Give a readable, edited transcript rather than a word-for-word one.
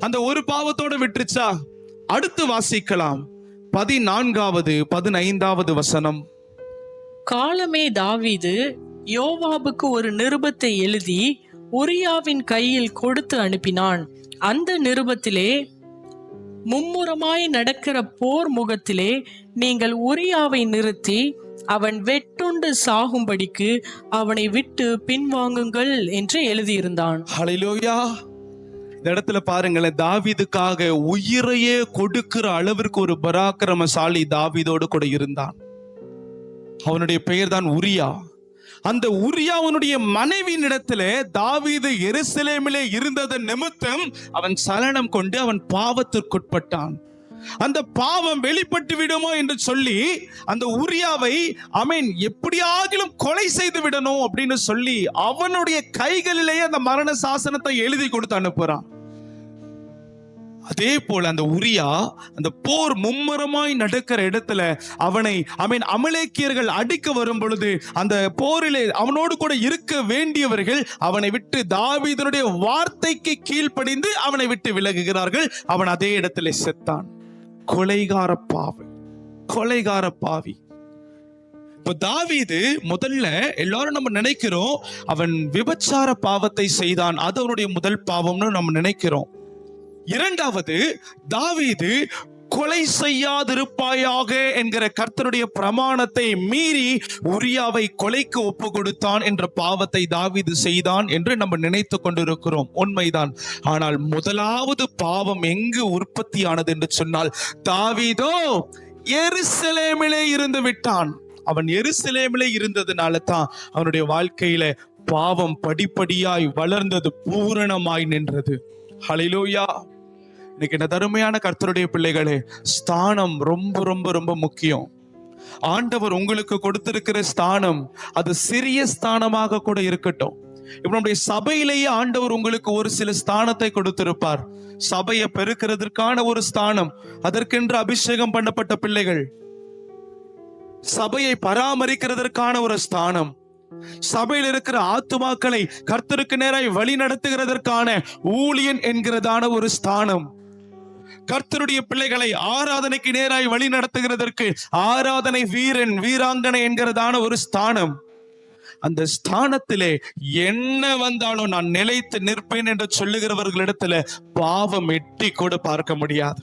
அந்த ஒரு பாவத்தோட விட்டுருச்சா? அடுத்து வாசிக்கலாம் 14வது 15வது வசனம். காலமே தாவீது யோவாபுக்கு ஒரு நிருபத்தை எழுதி உரியாவின் கையில் கொடுத்து அனுப்பினான். அந்த நிருபத்திலே, மும்முரமாய் நடக்கிற போர் முகத்திலே நீங்கள் உரியாவை நிறுத்தி அவன் வெட்டுண்டு சாகும்படிக்கு அவனை விட்டு பின்வாங்குங்கள் என்று எழுதியிருந்தான். ஹல்லேலூயா. இந்த இடத்துல பாருங்களேன், தாவீதுக்காக உயிரையே கொடுக்கிற அளவிற்கு ஒரு பராக்கிரமசாலி தாவீதோடு கூட இருந்தான். அவனுடைய பெயர் தான் உரியா. அந்த உரியாவனுடைய மனைவியின் இடத்துல தாவீது எருசலேமிலே இருந்ததன் நிமித்தம் அவன் சலனம் கொண்டு அவன் பாவத்திற்குட்பட்டான். அந்த பாவம் வெளிப்பட்டு விடுமோ என்று சொல்லி அந்த உரியாவை எப்படியாகிலும் கொலை செய்து விடணும் அப்படின்னு சொல்லி அவனுடைய கைகளிலேயே அந்த மரண சாசனத்தை எழுதி கொடுத்து அனுப்புறான். அதே போல அந்த உரியா அந்த போர் மும்முரமாய் நடக்கிற இடத்துல அவனை அமலேக்கியர்கள் அடிக்க வரும் பொழுது அந்த போரிலே அவனோடு கூட இருக்க வேண்டியவர்கள் அவனை விட்டு தாவீதுடைய வார்த்தைக்கு கீழ்ப்படிந்து அவனை விட்டு விலகுகிறார்கள். அவன் அதே இடத்துல செத்தான். கொலைகார பாவி. இப்ப தாவீது முதல்ல எல்லாரும் நம்ம நினைக்கிறோம் அவன் விபச்சார பாவத்தை செய்தான், அது அவனுடைய முதல் பாவம்னு நம்ம நினைக்கிறோம். இரண்டாவது, தாவீது கொலை செய்யாதிருப்பாயாக என்கிற கர்த்தருடைய பிரமாணத்தை மீறி உரியாவை கொலைக்கு ஒப்பு கொடுத்தான் என்ற பாவத்தை தாவீது செய்தான் என்று நம்ம நினைத்து கொண்டிருக்கிறோம். உண்மைதான். ஆனால் முதலாவது பாவம் எங்கு உற்பத்தியானது என்று சொன்னால், தாவீதோ எருசலேமிலே இருந்து விட்டான். அவன் எருசலேமிலே இருந்ததுனால தான் அவனுடைய வாழ்க்கையில பாவம் படிப்படியாய் வளர்ந்தது, பூரணமாய் நின்றது. ஹல்லேலூயா. இன்னைக்கு என்ன தருமையான கர்த்தருடைய பிள்ளைகளே, ஸ்தானம் ரொம்ப ரொம்ப ரொம்ப முக்கியம். ஆண்டவர் உங்களுக்கு கொடுத்திருக்கிற ஸ்தானம் அது சிறிய ஸ்தானமாக கூட இருக்கட்டும். இப்ப நம்முடைய சபையிலேயே ஆண்டவர் உங்களுக்கு ஒரு சில ஸ்தானத்தை கொடுத்திருப்பார். சபையை பெருக்கிறதுக்கான ஒரு ஸ்தானம், அதற்கென்று அபிஷேகம் பண்ணப்பட்ட பிள்ளைகள். சபையை பராமரிக்கிறதற்கான ஒரு ஸ்தானம், சபையில் இருக்கிற ஆத்துமாக்களை கர்த்தருக்கு நேராய் வழி நடத்துகிறதற்கான ஊழியன் என்கிறதான ஒரு ஸ்தானம், கர்த்தருடைய பிள்ளைகளை ஆராதனைக்கு நேராய் வழி நடத்துகிறதற்கு ஆராதனை வீரன் வீராங்கனை என்கிறதான ஒரு ஸ்தானம். அந்த ஸ்தானத்திலே என்ன வந்தாலும் நான் நிலைத்து நிற்பேன் என்று சொல்லுகிறவர்களிடத்துல பாவம் எட்டி கூட பார்க்க முடியாது.